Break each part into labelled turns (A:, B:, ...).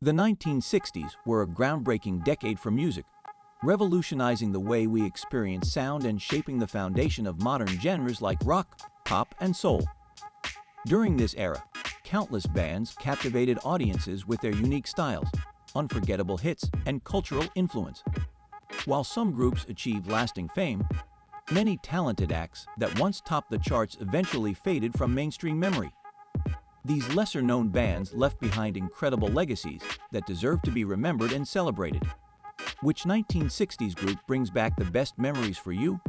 A: The 1960s were a groundbreaking decade for music, revolutionizing the way we experience sound and shaping the foundation of modern genres like rock, pop, and soul. During this era, countless bands captivated audiences with their unique styles, unforgettable hits, and cultural influence. While some groups achieved lasting fame, many talented acts that once topped the charts eventually faded from mainstream memory. These lesser-known bands left behind incredible legacies that deserve to be remembered and celebrated. Which 1960s group brings back the best memories for you?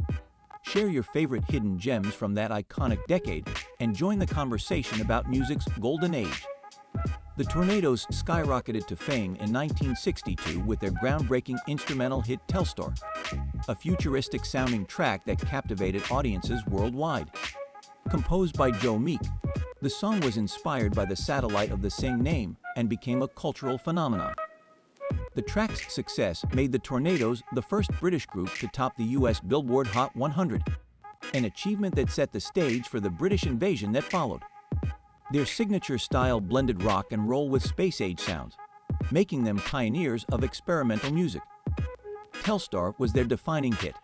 A: Share your favorite hidden gems from that iconic decade and join the conversation about music's golden age. The Tornadoes skyrocketed to fame in 1962 with their groundbreaking instrumental hit Telstar, a futuristic-sounding track that captivated audiences worldwide. Composed by Joe Meek, the song was inspired by the satellite of the same name and became a cultural phenomenon. The track's success made the Tornadoes the first British group to top the US Billboard Hot 100, an achievement that set the stage for the British invasion that followed. Their signature style blended rock and roll with space-age sounds, making them pioneers of experimental music. Telstar was their defining hit,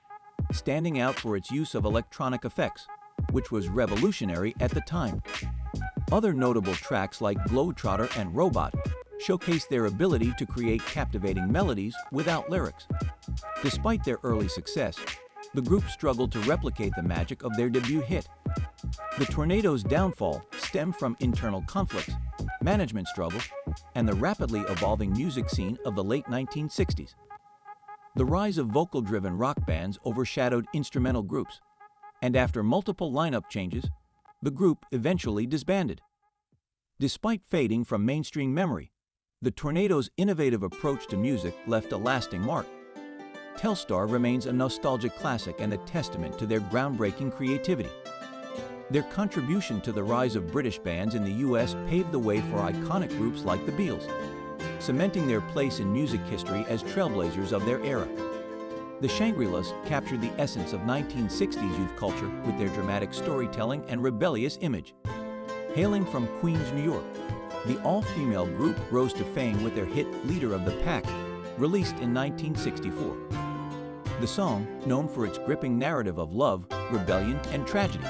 A: standing out for its use of electronic effects, which was revolutionary at the time. Other notable tracks like Globetrotter and Robot showcased their ability to create captivating melodies without lyrics. Despite their early success, the group struggled to replicate the magic of their debut hit. The Tornadoes' downfall stemmed from internal conflicts, management struggles, and the rapidly evolving music scene of the late 1960s. The rise of vocal-driven rock bands overshadowed instrumental groups, and after multiple lineup changes, the group eventually disbanded. Despite fading from mainstream memory, the Tornadoes' innovative approach to music left a lasting mark. Telstar remains a nostalgic classic and a testament to their groundbreaking creativity. Their contribution to the rise of British bands in the US paved the way for iconic groups like the Beatles, cementing their place in music history as trailblazers of their era. The Shangri-Las captured the essence of 1960s youth culture with their dramatic storytelling and rebellious image. Hailing from Queens, New York, the all-female group rose to fame with their hit Leader of the Pack, released in 1964. The song, known for its gripping narrative of love, rebellion, and tragedy,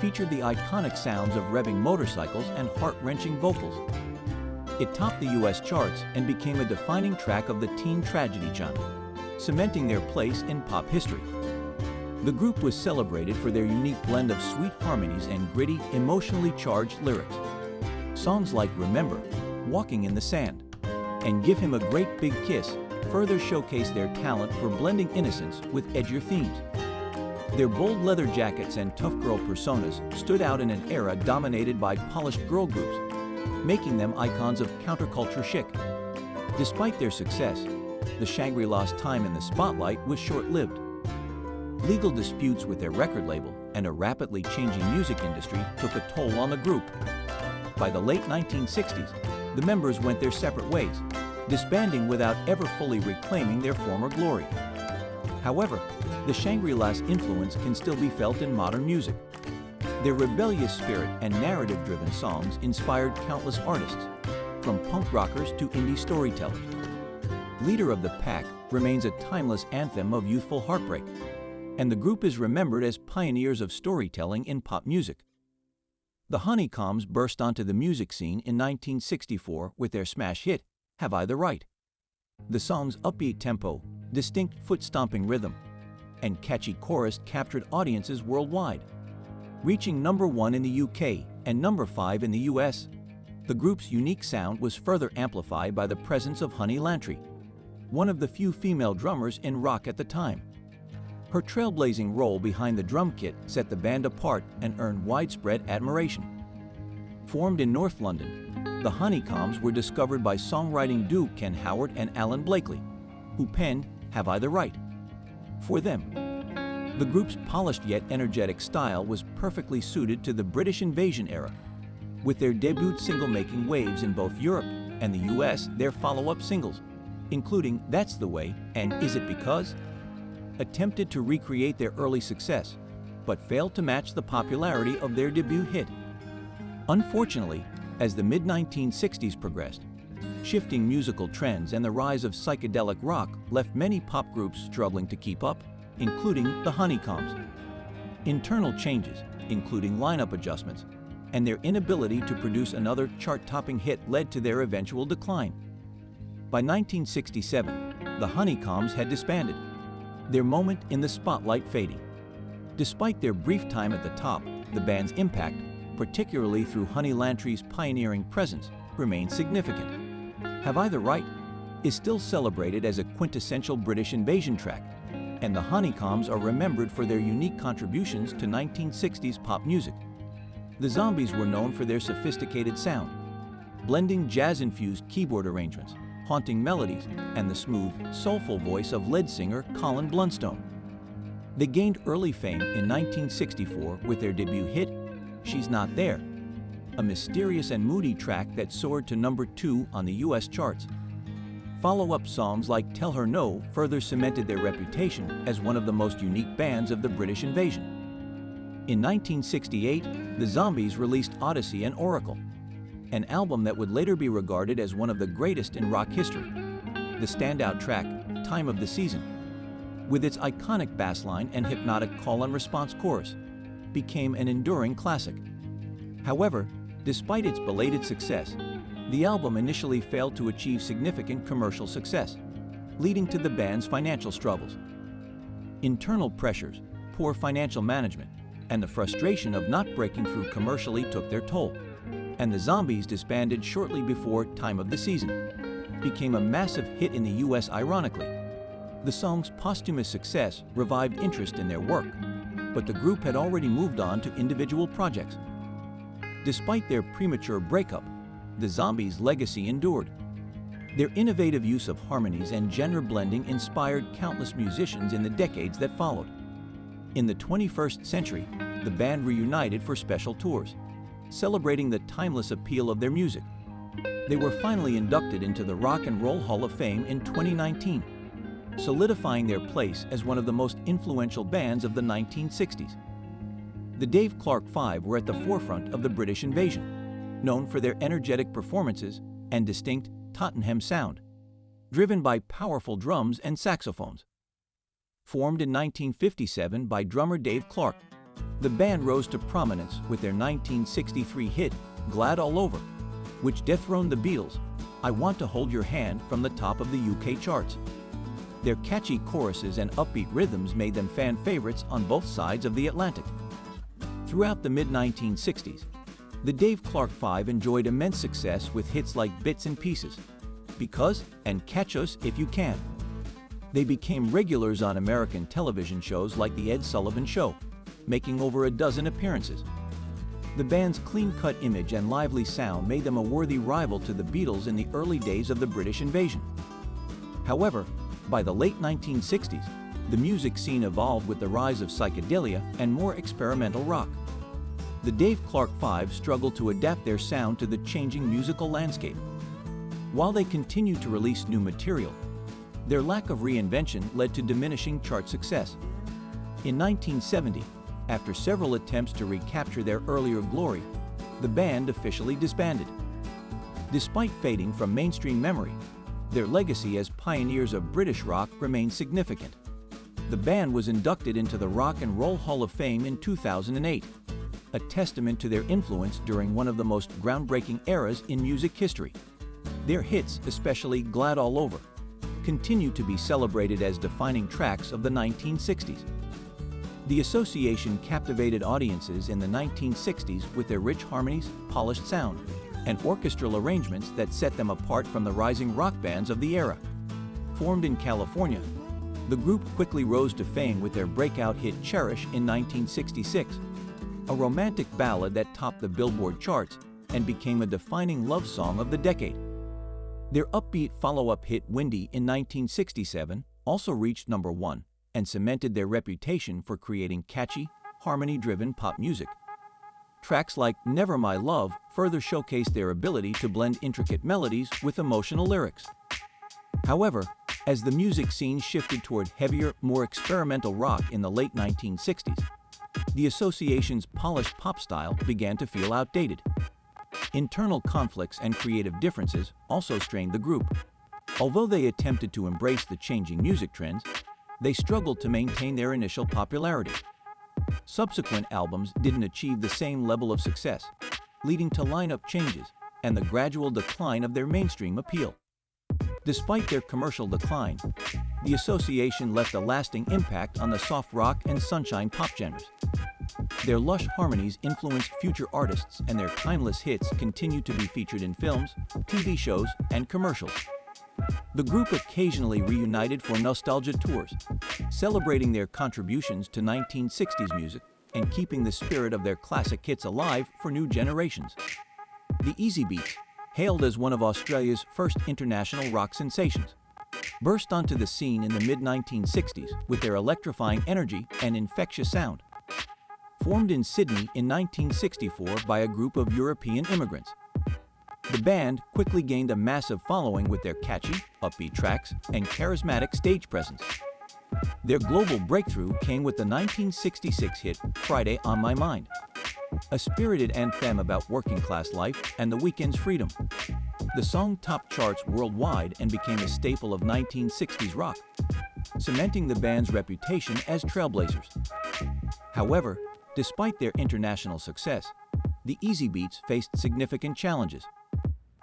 A: featured the iconic sounds of revving motorcycles and heart-wrenching vocals. It topped the US charts and became a defining track of the teen tragedy genre, cementing their place in pop history. The group was celebrated for their unique blend of sweet harmonies and gritty, emotionally charged lyrics. Songs like Remember, Walking in the Sand, and Give Him a Great Big Kiss further showcased their talent for blending innocence with edgier themes. Their bold leather jackets and tough girl personas stood out in an era dominated by polished girl groups, making them icons of counterculture chic. Despite their success, the Shangri-Las time in the spotlight was short-lived. Legal disputes with their record label and a rapidly changing music industry took a toll on the group. By the late 1960s, the members went their separate ways, disbanding without ever fully reclaiming their former glory. However, the Shangri-Las influence can still be felt in modern music. Their rebellious spirit and narrative-driven songs inspired countless artists, from punk rockers to indie storytellers. Leader of the Pack remains a timeless anthem of youthful heartbreak, and the group is remembered as pioneers of storytelling in pop music. The Honeycombs burst onto the music scene in 1964 with their smash hit, Have I the Right? The song's upbeat tempo, distinct foot-stomping rhythm, and catchy chorus captured audiences worldwide. Reaching #1 in the UK and #5 in the US, the group's unique sound was further amplified by the presence of Honey Lantry, one of the few female drummers in rock at the time. Her trailblazing role behind the drum kit set the band apart and earned widespread admiration. Formed in North London, the Honeycombs were discovered by songwriting duo Ken Howard and Alan Blakely, who penned Have I the Right? For them. The group's polished yet energetic style was perfectly suited to the British invasion era. With their debut single making waves in both Europe and the US, their follow-up singles, including That's the Way and Is It Because, attempted to recreate their early success, but failed to match the popularity of their debut hit. Unfortunately, as the mid-1960s progressed, Shifting musical trends and the rise of psychedelic rock left many pop groups struggling to keep up, including the Honeycombs. Internal changes, including lineup adjustments, and their inability to produce another chart-topping hit led to their eventual decline. By 1967, the Honeycombs had disbanded, their moment in the spotlight fading. Despite their brief time at the top, the band's impact, particularly through Honey Lantry's pioneering presence, remains significant. Have I the Right is still celebrated as a quintessential British invasion track, and the Honeycombs are remembered for their unique contributions to 1960s pop music. The Zombies were known for their sophisticated sound, blending jazz-infused keyboard arrangements, haunting melodies, and the smooth, soulful voice of lead singer Colin Blunstone. They gained early fame in 1964 with their debut hit, She's Not There, a mysterious and moody track that soared to number 2 on the US charts. Follow-up songs like Tell Her No further cemented their reputation as one of the most unique bands of the British invasion. In 1968, the Zombies released Odyssey and Oracle, an album that would later be regarded as one of the greatest in rock history. The standout track, Time of the Season, with its iconic bass line and hypnotic call-and-response chorus, became an enduring classic. However, despite its belated success, the album initially failed to achieve significant commercial success, leading to the band's financial struggles. Internal pressures, poor financial management, and the frustration of not breaking through commercially took their toll, and the Zombies disbanded shortly before Time of the Season became a massive hit in the US. Ironically, the song's posthumous success revived interest in their work, but the group had already moved on to individual projects. Despite their premature breakup, the Zombies' legacy endured. Their innovative use of harmonies and genre blending inspired countless musicians in the decades that followed. In the 21st century, the band reunited for special tours, celebrating the timeless appeal of their music. They were finally inducted into the Rock and Roll Hall of Fame in 2019, solidifying their place as one of the most influential bands of the 1960s. The Dave Clark Five were at the forefront of the British invasion, known for their energetic performances and distinct Tottenham sound, driven by powerful drums and saxophones. Formed in 1957 by drummer Dave Clark, the band rose to prominence with their 1963 hit, Glad All Over, which dethroned the Beatles' I Want to Hold Your Hand from the top of the UK charts. Their catchy choruses and upbeat rhythms made them fan favorites on both sides of the Atlantic. Throughout the mid-1960s, the Dave Clark Five enjoyed immense success with hits like Bits and Pieces, Because, and Catch Us If You Can. They became regulars on American television shows like The Ed Sullivan Show, making over a dozen appearances. The band's clean-cut image and lively sound made them a worthy rival to the Beatles in the early days of the British invasion. However, by the late 1960s, the music scene evolved with the rise of psychedelia and more experimental rock. The Dave Clark Five struggled to adapt their sound to the changing musical landscape. While they continued to release new material, their lack of reinvention led to diminishing chart success. In 1970, after several attempts to recapture their earlier glory, the band officially disbanded. Despite fading from mainstream memory, their legacy as pioneers of British rock remains significant. The band was inducted into the Rock and Roll Hall of Fame in 2008, a testament to their influence during one of the most groundbreaking eras in music history. Their hits, especially Glad All Over, continue to be celebrated as defining tracks of the 1960s. The association captivated audiences in the 1960s with their rich harmonies, polished sound, and orchestral arrangements that set them apart from the rising rock bands of the era. Formed in California, the group quickly rose to fame with their breakout hit Cherish in 1966, a romantic ballad that topped the Billboard charts and became a defining love song of the decade. Their upbeat follow-up hit Windy in 1967 also reached number 1 and cemented their reputation for creating catchy, harmony-driven pop music. Tracks like Never My Love further showcased their ability to blend intricate melodies with emotional lyrics. However, as the music scene shifted toward heavier, more experimental rock in the late 1960s, the association's polished pop style began to feel outdated. Internal conflicts and creative differences also strained the group. Although they attempted to embrace the changing music trends, they struggled to maintain their initial popularity. Subsequent albums didn't achieve the same level of success, leading to lineup changes and the gradual decline of their mainstream appeal. Despite their commercial decline, the association left a lasting impact on the soft rock and sunshine pop genres. Their lush harmonies influenced future artists, and their timeless hits continue to be featured in films, TV shows, and commercials. The group occasionally reunited for nostalgia tours, celebrating their contributions to 1960s music and keeping the spirit of their classic hits alive for new generations. The Easybeats, hailed as one of Australia's first international rock sensations, burst onto the scene in the mid-1960s with their electrifying energy and infectious sound. Formed in Sydney in 1964 by a group of European immigrants, the band quickly gained a massive following with their catchy, upbeat tracks and charismatic stage presence. Their global breakthrough came with the 1966 hit Friday on My Mind, a spirited anthem about working-class life and the weekend's freedom. The song topped charts worldwide and became a staple of 1960s rock, cementing the band's reputation as trailblazers. However, despite their international success, the Easybeats faced significant challenges.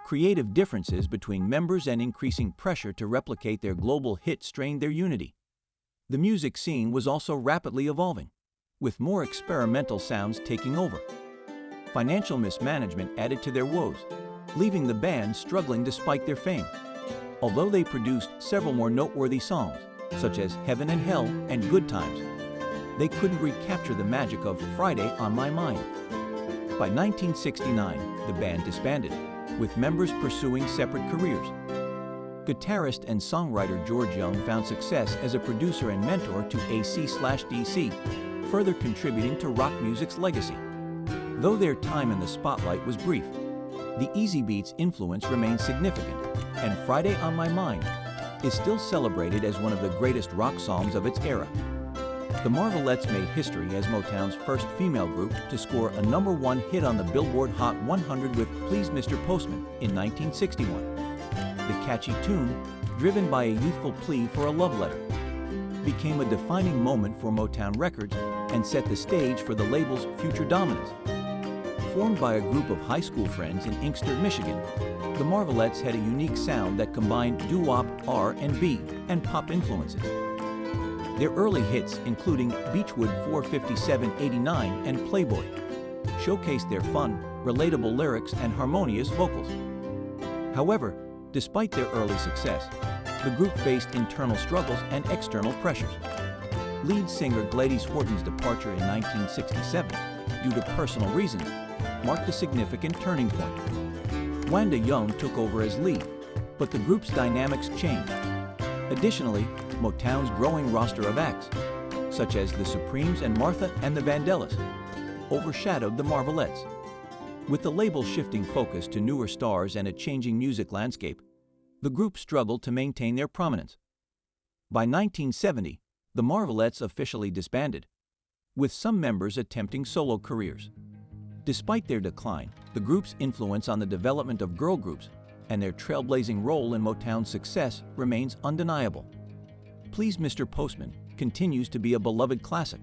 A: Creative differences between members and increasing pressure to replicate their global hit strained their unity. The music scene was also rapidly evolving, with more experimental sounds taking over. Financial mismanagement added to their woes, leaving the band struggling despite their fame. Although they produced several more noteworthy songs, such as Heaven and Hell and Good Times, they couldn't recapture the magic of Friday on My Mind. By 1969, the band disbanded, with members pursuing separate careers. Guitarist and songwriter George Young found success as a producer and mentor to AC/DC, further contributing to rock music's legacy. Though their time in the spotlight was brief, the Easybeats' influence remains significant, and Friday on My Mind is still celebrated as one of the greatest rock songs of its era. The Marvelettes made history as Motown's first female group to score a #1 hit on the Billboard Hot 100 with Please Mr. Postman in 1961. The catchy tune, driven by a youthful plea for a love letter, became a defining moment for Motown Records and set the stage for the label's future dominance. Formed by a group of high school friends in Inkster, Michigan, the Marvelettes had a unique sound that combined doo-wop, R&B, and pop influences. Their early hits, including Beechwood 45789 and Playboy, showcased their fun, relatable lyrics and harmonious vocals. However, despite their early success, the group faced internal struggles and external pressures. Lead singer Gladys Horton's departure in 1967, due to personal reasons, marked a significant turning point. Wanda Young took over as lead, but the group's dynamics changed. Additionally, Motown's growing roster of acts, such as the Supremes and Martha and the Vandellas, overshadowed the Marvelettes. With the label shifting focus to newer stars and a changing music landscape, the group struggled to maintain their prominence. By 1970, the Marvelettes officially disbanded, with some members attempting solo careers. Despite their decline, the group's influence on the development of girl groups and their trailblazing role in Motown's success remains undeniable. Please Mr. Postman continues to be a beloved classic,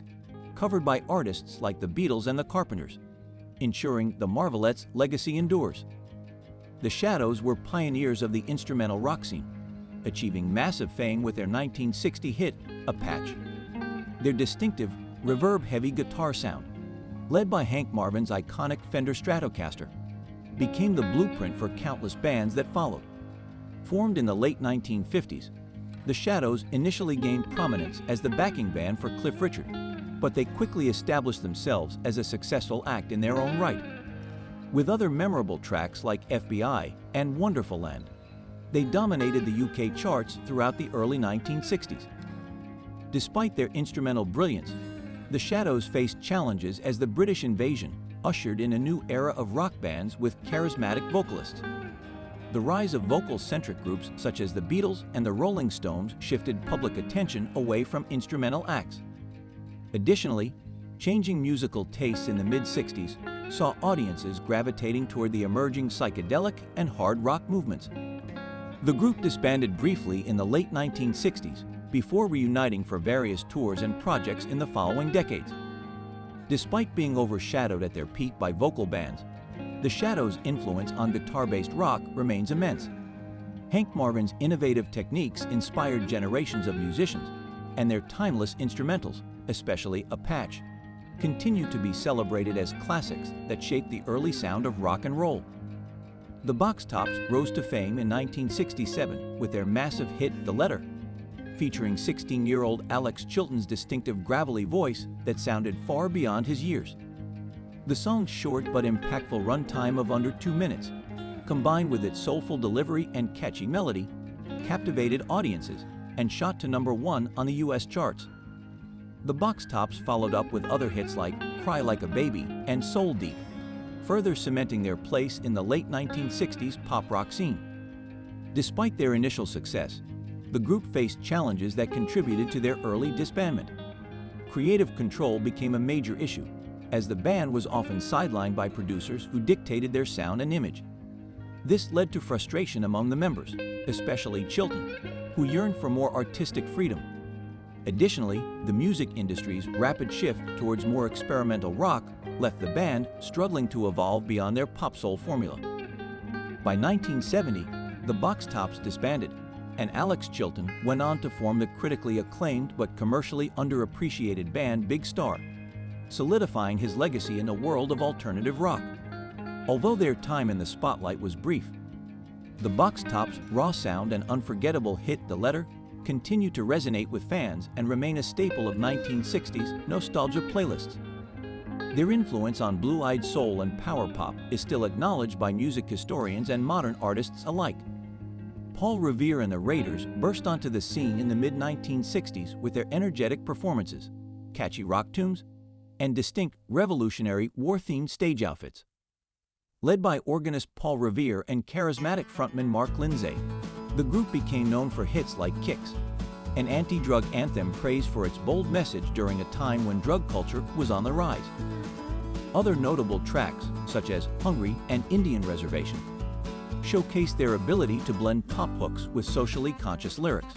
A: covered by artists like the Beatles and the Carpenters, ensuring the Marvelettes' legacy endures. The Shadows were pioneers of the instrumental rock scene, achieving massive fame with their 1960 hit, Apache. Their distinctive, reverb-heavy guitar sound, led by Hank Marvin's iconic Fender Stratocaster, became the blueprint for countless bands that followed. Formed in the late 1950s, the Shadows initially gained prominence as the backing band for Cliff Richard, but they quickly established themselves as a successful act in their own right. With other memorable tracks like FBI and Wonderful Land, they dominated the UK charts throughout the early 1960s. Despite their instrumental brilliance, the Shadows faced challenges as the British invasion ushered in a new era of rock bands with charismatic vocalists. The rise of vocal-centric groups such as the Beatles and the Rolling Stones shifted public attention away from instrumental acts. Additionally, changing musical tastes in the mid-60s saw audiences gravitating toward the emerging psychedelic and hard rock movements. The group disbanded briefly in the late 1960s before reuniting for various tours and projects in the following decades. Despite being overshadowed at their peak by vocal bands, the Shadows' influence on guitar-based rock remains immense. Hank Marvin's innovative techniques inspired generations of musicians, and their timeless instrumentals, especially Apache, continue to be celebrated as classics that shaped the early sound of rock and roll. The Box Tops rose to fame in 1967 with their massive hit The Letter, featuring 16-year-old Alex Chilton's distinctive gravelly voice that sounded far beyond his years. The song's short but impactful runtime of under 2 minutes, combined with its soulful delivery and catchy melody, captivated audiences and shot to #1 on the US charts. The Box Tops followed up with other hits like Cry Like a Baby and Soul Deep, further cementing their place in the late 1960s pop rock scene. Despite their initial success, the group faced challenges that contributed to their early disbandment. Creative control became a major issue, as the band was often sidelined by producers who dictated their sound and image. This led to frustration among the members, especially Chilton, who yearned for more artistic freedom. Additionally, the music industry's rapid shift towards more experimental rock left the band struggling to evolve beyond their pop-soul formula. By 1970, the Box Tops disbanded, and Alex Chilton went on to form the critically acclaimed but commercially underappreciated band Big Star, solidifying his legacy in a world of alternative rock. Although their time in the spotlight was brief, the Box Tops' raw sound and unforgettable hit The Letter continue to resonate with fans and remain a staple of 1960s nostalgia playlists. Their influence on blue-eyed soul and power pop is still acknowledged by music historians and modern artists alike. Paul Revere and the Raiders burst onto the scene in the mid-1960s with their energetic performances, catchy rock tunes, and distinct revolutionary war-themed stage outfits. Led by organist Paul Revere and charismatic frontman Mark Lindsay, the group became known for hits like Kicks, an anti-drug anthem praised for its bold message during a time when drug culture was on the rise. Other notable tracks, such as Hungry and Indian Reservation, showcased their ability to blend pop hooks with socially conscious lyrics.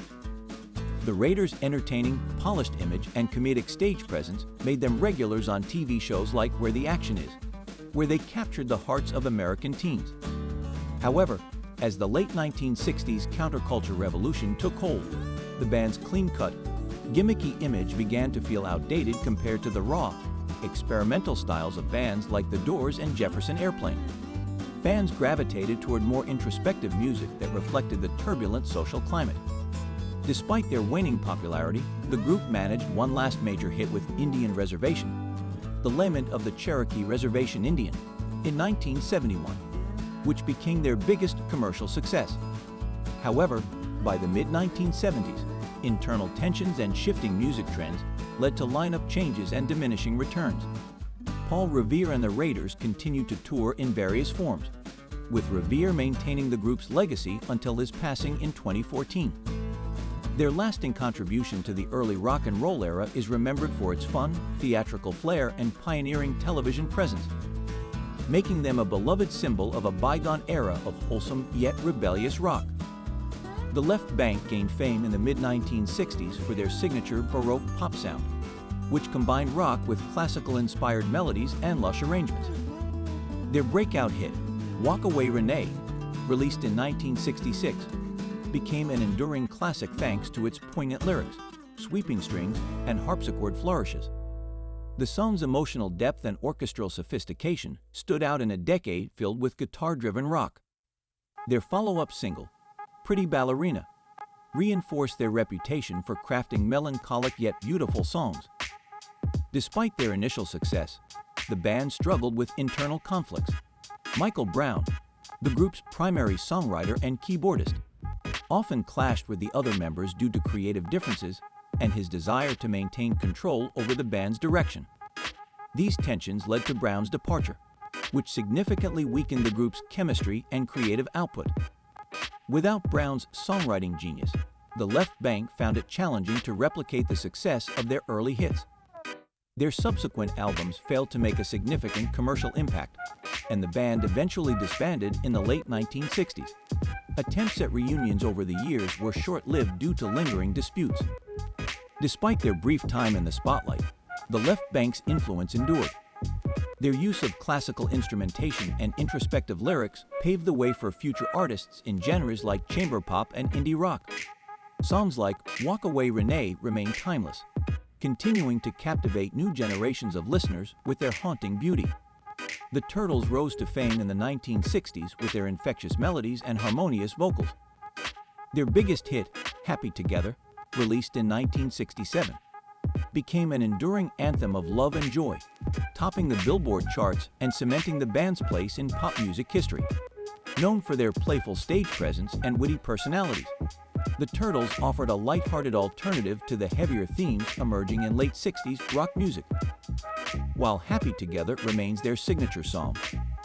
A: The Raiders' entertaining, polished image and comedic stage presence made them regulars on TV shows like Where the Action Is, where they captured the hearts of American teens. However, as the late 1960s counterculture revolution took hold, the band's clean-cut, gimmicky image began to feel outdated compared to the raw, experimental styles of bands like The Doors and Jefferson Airplane. Fans gravitated toward more introspective music that reflected the turbulent social climate. Despite their waning popularity, the group managed one last major hit with Indian Reservation, The Lament of the Cherokee Reservation Indian, in 1971, which became their biggest commercial success. However, by the mid-1970s, internal tensions and shifting music trends led to lineup changes and diminishing returns. Paul Revere and the Raiders continued to tour in various forms, with Revere maintaining the group's legacy until his passing in 2014. Their lasting contribution to the early rock and roll era is remembered for its fun, theatrical flair and pioneering television presence, making them a beloved symbol of a bygone era of wholesome yet rebellious rock. The Left Banke gained fame in the mid-1960s for their signature Baroque pop sound, which combined rock with classical-inspired melodies and lush arrangements. Their breakout hit, Walk Away Renee, released in 1966, became an enduring classic thanks to its poignant lyrics, sweeping strings, and harpsichord flourishes. The song's emotional depth and orchestral sophistication stood out in a decade filled with guitar-driven rock. Their follow-up single, Pretty Ballerina, reinforced their reputation for crafting melancholic yet beautiful songs. Despite their initial success, the band struggled with internal conflicts. Michael Brown, the group's primary songwriter and keyboardist, often clashed with the other members due to creative differences and his desire to maintain control over the band's direction. These tensions led to Brown's departure, which significantly weakened the group's chemistry and creative output. Without Brown's songwriting genius, the Left Banke found it challenging to replicate the success of their early hits. Their subsequent albums failed to make a significant commercial impact, and the band eventually disbanded in the late 1960s. Attempts at reunions over the years were short-lived due to lingering disputes. Despite their brief time in the spotlight, the Left Banke's influence endured. Their use of classical instrumentation and introspective lyrics paved the way for future artists in genres like chamber pop and indie rock. Songs like Walk Away Renee remain timeless, continuing to captivate new generations of listeners with their haunting beauty. The Turtles rose to fame in the 1960s with their infectious melodies and harmonious vocals. Their biggest hit, Happy Together, released in 1967, became an enduring anthem of love and joy, topping the Billboard charts and cementing the band's place in pop music history. Known for their playful stage presence and witty personalities, the Turtles offered a lighthearted alternative to the heavier themes emerging in late 60s rock music. While Happy Together remains their signature song,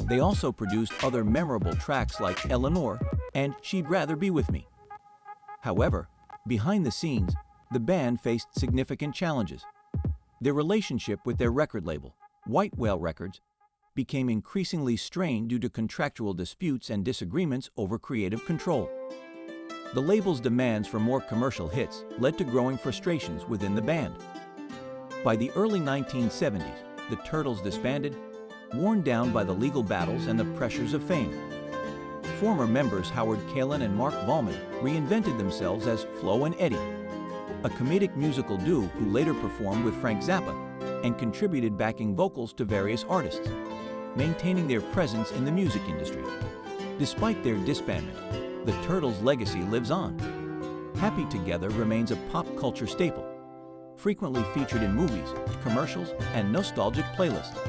A: they also produced other memorable tracks like Eleanor and She'd Rather Be With Me. However, behind the scenes, the band faced significant challenges. Their relationship with their record label, White Whale Records, became increasingly strained due to contractual disputes and disagreements over creative control. The label's demands for more commercial hits led to growing frustrations within the band. By the early 1970s, the Turtles disbanded, worn down by the legal battles and the pressures of fame. Former members Howard Kaylan and Mark Volman reinvented themselves as Flo and Eddie, a comedic musical duo who later performed with Frank Zappa and contributed backing vocals to various artists, maintaining their presence in the music industry. Despite their disbandment, the Turtles' legacy lives on. Happy Together remains a pop culture staple, frequently featured in movies, commercials, and nostalgic playlists.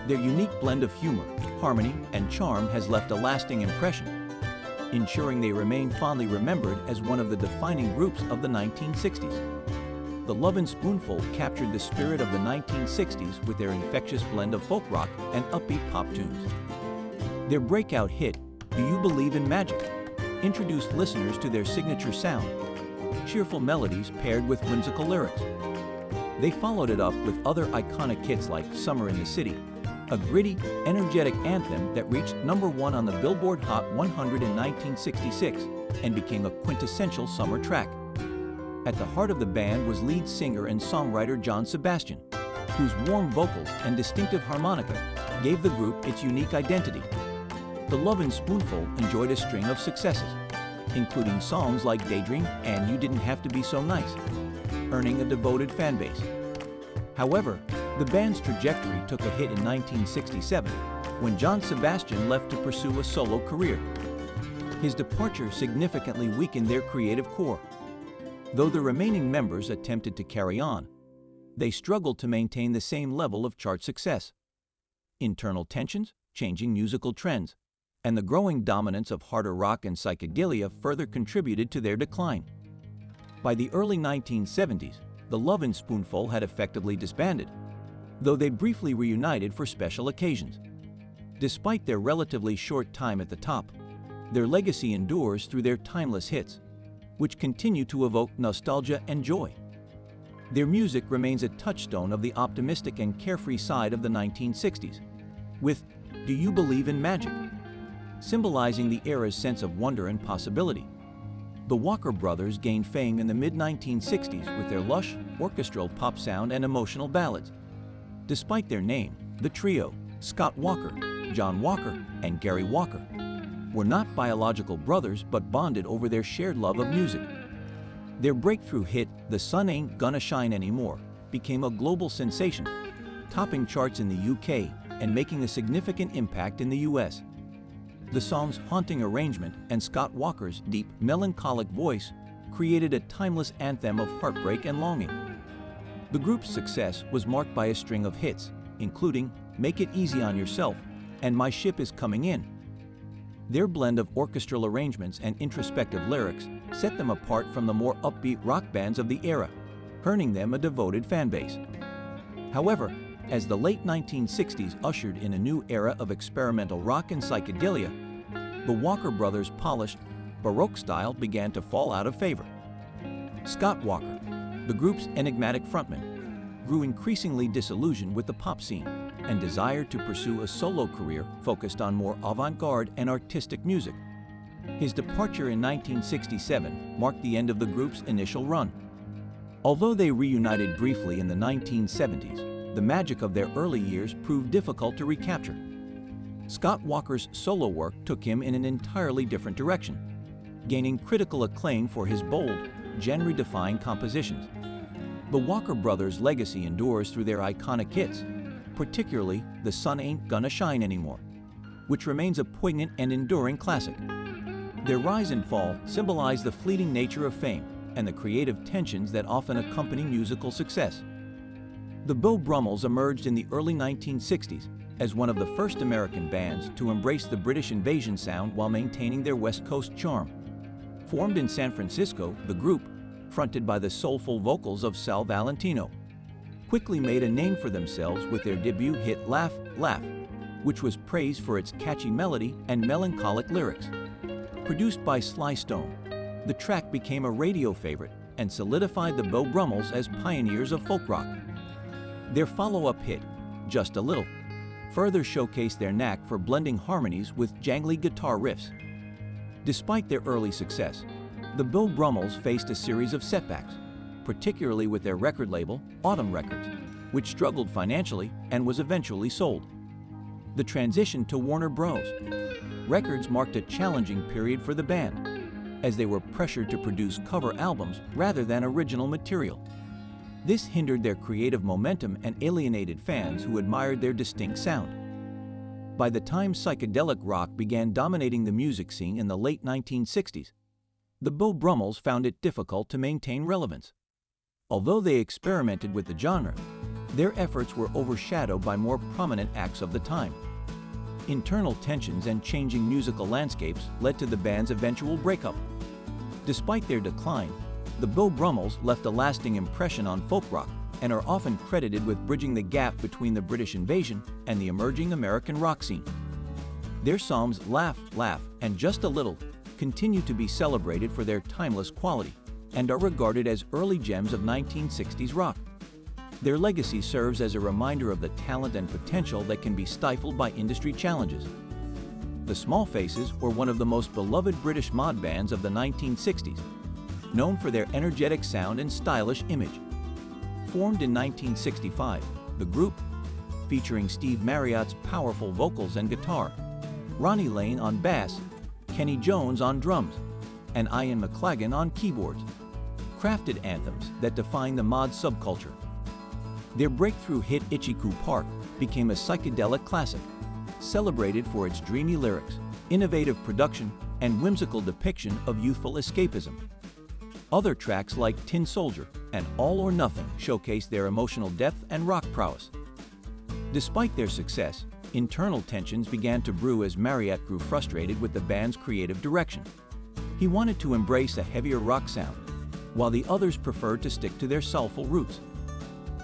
A: Their unique blend of humor, harmony, and charm has left a lasting impression, ensuring they remain fondly remembered as one of the defining groups of the 1960s. The Lovin Spoonful captured the spirit of the 1960s with their infectious blend of folk rock and upbeat pop tunes. Their breakout hit, Do You Believe in Magic?, introduced listeners to their signature sound, cheerful melodies paired with whimsical lyrics. They followed it up with other iconic hits like Summer in the City, a gritty, energetic anthem that reached #1 on the Billboard Hot 100 in 1966 and became a quintessential summer track. At the heart of the band was lead singer and songwriter John Sebastian, whose warm vocals and distinctive harmonica gave the group its unique identity. The Lovin Spoonful enjoyed a string of successes, including songs like Daydream and You Didn't Have to Be So Nice, earning a devoted fan base. However, the band's trajectory took a hit in 1967 when John Sebastian left to pursue a solo career. His departure significantly weakened their creative core. Though the remaining members attempted to carry on, they struggled to maintain the same level of chart success. Internal tensions, changing musical trends, and the growing dominance of harder rock and psychedelia further contributed to their decline. By the early 1970s, the Lovin Spoonful had effectively disbanded, though they briefly reunited for special occasions. Despite their relatively short time at the top, their legacy endures through their timeless hits, which continue to evoke nostalgia and joy. Their music remains a touchstone of the optimistic and carefree side of the 1960s, with Do You Believe in Magic?, symbolizing the era's sense of wonder and possibility. The Walker Brothers gained fame in the mid-1960s with their lush, orchestral pop sound and emotional ballads. Despite their name, the trio, Scott Walker, John Walker, and Gary Walker, were not biological brothers but bonded over their shared love of music. Their breakthrough hit, The Sun Ain't Gonna Shine Anymore, became a global sensation, topping charts in the UK and making a significant impact in the US. The song's haunting arrangement and Scott Walker's deep, melancholic voice created a timeless anthem of heartbreak and longing. The group's success was marked by a string of hits, including Make It Easy on Yourself and My Ship Is Coming In. Their blend of orchestral arrangements and introspective lyrics set them apart from the more upbeat rock bands of the era, earning them a devoted fan base. However, as the late 1960s ushered in a new era of experimental rock and psychedelia, the Walker Brothers' polished, Baroque style began to fall out of favor. Scott Walker, the group's enigmatic frontman, grew increasingly disillusioned with the pop scene and desired to pursue a solo career focused on more avant-garde and artistic music. His departure in 1967 marked the end of the group's initial run. Although they reunited briefly in the 1970s, the magic of their early years proved difficult to recapture. Scott Walker's solo work took him in an entirely different direction, gaining critical acclaim for his bold, genre-defying compositions. The Walker brothers' legacy endures through their iconic hits, particularly "The Sun Ain't Gonna Shine Anymore," which remains a poignant and enduring classic. Their rise and fall symbolize the fleeting nature of fame and the creative tensions that often accompany musical success. The Beau Brummels emerged in the early 1960s as one of the first American bands to embrace the British invasion sound while maintaining their West Coast charm. Formed in San Francisco, the group, fronted by the soulful vocals of Sal Valentino, quickly made a name for themselves with their debut hit Laugh, Laugh, which was praised for its catchy melody and melancholic lyrics. Produced by Sly Stone, the track became a radio favorite and solidified the Beau Brummels as pioneers of folk rock. Their follow-up hit, Just a Little, further showcased their knack for blending harmonies with jangly guitar riffs. Despite their early success, the Beau Brummels faced a series of setbacks, particularly with their record label, Autumn Records, which struggled financially and was eventually sold. The transition to Warner Bros. Records marked a challenging period for the band, as they were pressured to produce cover albums rather than original material. This hindered their creative momentum and alienated fans who admired their distinct sound. By the time psychedelic rock began dominating the music scene in the late 1960s, the Beau Brummels found it difficult to maintain relevance. Although they experimented with the genre, their efforts were overshadowed by more prominent acts of the time. Internal tensions and changing musical landscapes led to the band's eventual breakup. Despite their decline, the Beau Brummels left a lasting impression on folk rock and are often credited with bridging the gap between the British invasion and the emerging American rock scene. Their songs Laugh, Laugh, and Just a Little continue to be celebrated for their timeless quality and are regarded as early gems of 1960s rock. Their legacy serves as a reminder of the talent and potential that can be stifled by industry challenges. The Small Faces were one of the most beloved British mod bands of the 1960s, known for their energetic sound and stylish image. Formed in 1965, the group, featuring Steve Marriott's powerful vocals and guitar, Ronnie Lane on bass, Kenny Jones on drums, and Ian McLagan on keyboards, crafted anthems that define the mod subculture. Their breakthrough hit Itchy Coo Park became a psychedelic classic, celebrated for its dreamy lyrics, innovative production, and whimsical depiction of youthful escapism. Other tracks like Tin Soldier and All or Nothing showcase their emotional depth and rock prowess. Despite their success, internal tensions began to brew as Marriott grew frustrated with the band's creative direction. He wanted to embrace a heavier rock sound, while the others preferred to stick to their soulful roots.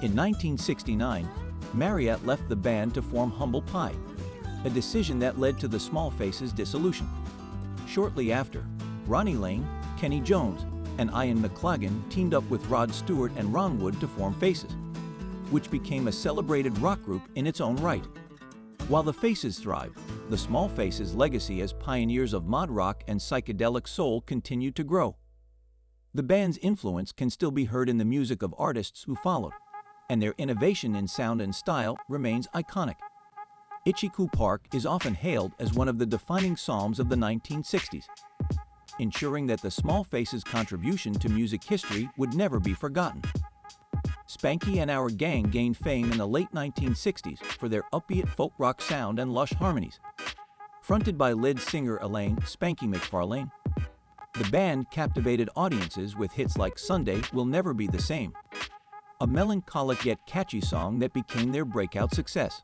A: In 1969, Marriott left the band to form Humble Pie, a decision that led to the Small Faces' dissolution. Shortly after, Ronnie Lane, Kenny Jones, and Ian McLagan teamed up with Rod Stewart and Ron Wood to form Faces, which became a celebrated rock group in its own right. While the Faces thrived, the Small Faces' legacy as pioneers of mod rock and psychedelic soul continued to grow. The band's influence can still be heard in the music of artists who followed, and their innovation in sound and style remains iconic. Itchy Coo Park is often hailed as one of the defining songs of the 1960s, ensuring that the Small Faces' contribution to music history would never be forgotten. Spanky and Our Gang gained fame in the late 1960s for their upbeat folk rock sound and lush harmonies. Fronted by lead singer Elaine "Spanky" McFarlane, the band captivated audiences with hits like Sunday Will Never Be the Same, a melancholic yet catchy song that became their breakout success.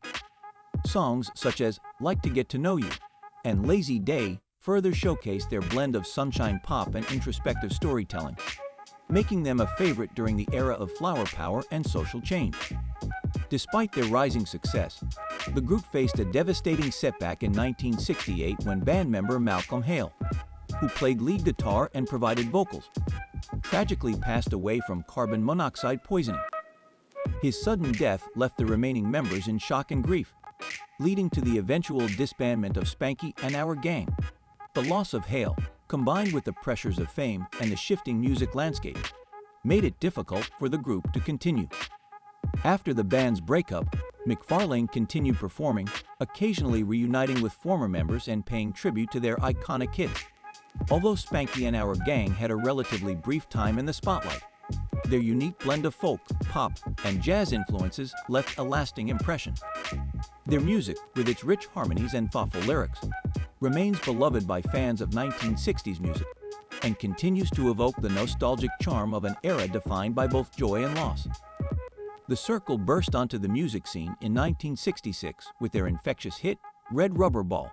A: Songs such as Like to Get to Know You and Lazy Day further showcased their blend of sunshine pop and introspective storytelling, making them a favorite during the era of flower power and social change. Despite their rising success, the group faced a devastating setback in 1968 when band member Malcolm Hale, who played lead guitar and provided vocals, tragically passed away from carbon monoxide poisoning. His sudden death left the remaining members in shock and grief, leading to the eventual disbandment of Spanky and Our Gang. The loss of Hale, combined with the pressures of fame and the shifting music landscape, made it difficult for the group to continue. After the band's breakup, McFarlane continued performing, occasionally reuniting with former members and paying tribute to their iconic hits. Although Spanky and Our Gang had a relatively brief time in the spotlight, their unique blend of folk, pop, and jazz influences left a lasting impression. Their music, with its rich harmonies and thoughtful lyrics, remains beloved by fans of 1960s music and continues to evoke the nostalgic charm of an era defined by both joy and loss. The Cyrkle burst onto the music scene in 1966 with their infectious hit, Red Rubber Ball,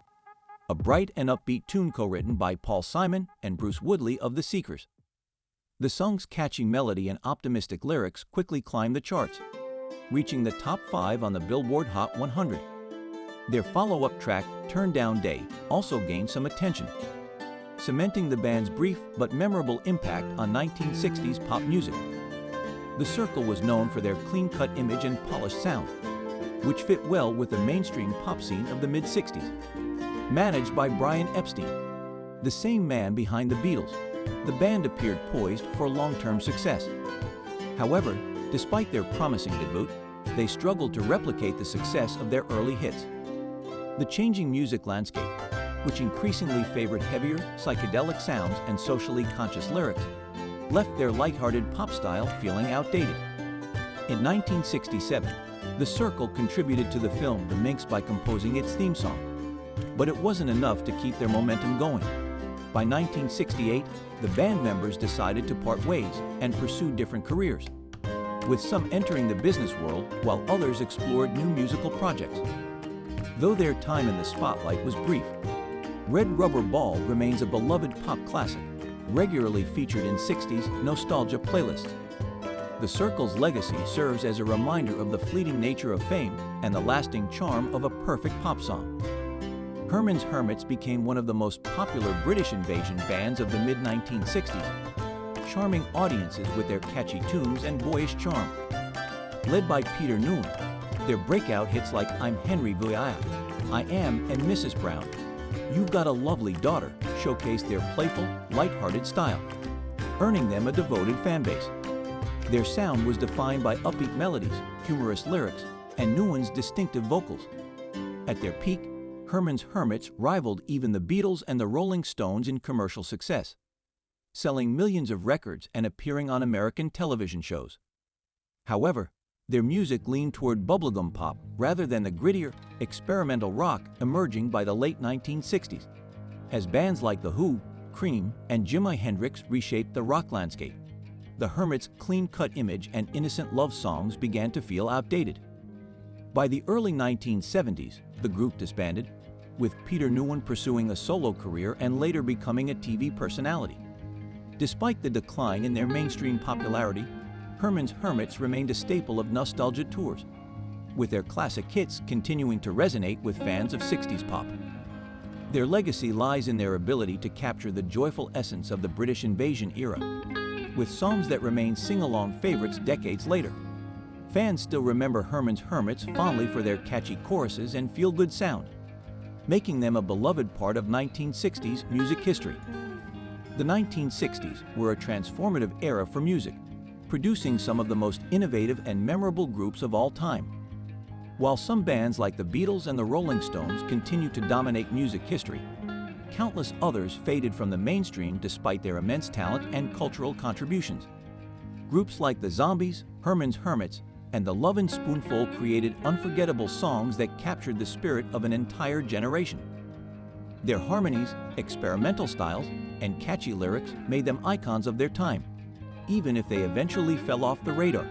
A: a bright and upbeat tune co-written by Paul Simon and Bruce Woodley of The Seekers. The song's catchy melody and optimistic lyrics quickly climbed the charts, reaching the top 5 on the Billboard Hot 100. Their follow-up track, Turn Down Day, also gained some attention, cementing the band's brief but memorable impact on 1960s pop music. The Cyrkle was known for their clean-cut image and polished sound, which fit well with the mainstream pop scene of the mid-60s. Managed by Brian Epstein, the same man behind the Beatles, the band appeared poised for long-term success. However, despite their promising debut, they struggled to replicate the success of their early hits. The changing music landscape, which increasingly favored heavier, psychedelic sounds and socially conscious lyrics, left their lighthearted pop style feeling outdated. In 1967, The Cyrkle contributed to the film The Minx by composing its theme song, but it wasn't enough to keep their momentum going. By 1968, the band members decided to part ways and pursue different careers, with some entering the business world while others explored new musical projects. Though their time in the spotlight was brief, Red Rubber Ball remains a beloved pop classic, regularly featured in 60s nostalgia playlists. The Cyrkle's legacy serves as a reminder of the fleeting nature of fame and the lasting charm of a perfect pop song. Herman's Hermits became one of the most popular British invasion bands of the mid-1960s, charming audiences with their catchy tunes and boyish charm. Led by Peter Newen, their breakout hits like I'm Henry Vujaya, I Am, and Mrs. Brown, You've Got a Lovely Daughter showcased their playful, light-hearted style, earning them a devoted fanbase. Their sound was defined by upbeat melodies, humorous lyrics, and Newen's distinctive vocals. At their peak, Herman's Hermits rivaled even the Beatles and the Rolling Stones in commercial success, selling millions of records and appearing on American television shows. However, their music leaned toward bubblegum pop rather than the grittier, experimental rock emerging by the late 1960s, as bands like The Who, Cream, and Jimi Hendrix reshaped the rock landscape. The Hermits' clean-cut image and innocent love songs began to feel outdated. By the early 1970s, the group disbanded, with Peter Newen pursuing a solo career and later becoming a TV personality. Despite the decline in their mainstream popularity, Herman's Hermits remained a staple of nostalgia tours, with their classic hits continuing to resonate with fans of 60s pop. Their legacy lies in their ability to capture the joyful essence of the British invasion era, with songs that remain sing-along favorites decades later. Fans still remember Herman's Hermits fondly for their catchy choruses and feel-good sound, making them a beloved part of 1960s music history. The 1960s were a transformative era for music, producing some of the most innovative and memorable groups of all time. While some bands like the Beatles and the Rolling Stones continue to dominate music history, countless others faded from the mainstream despite their immense talent and cultural contributions. Groups like the Zombies, Herman's Hermits, and the Lovin Spoonful created unforgettable songs that captured the spirit of an entire generation. Their harmonies, experimental styles, and catchy lyrics made them icons of their time, even if they eventually fell off the radar.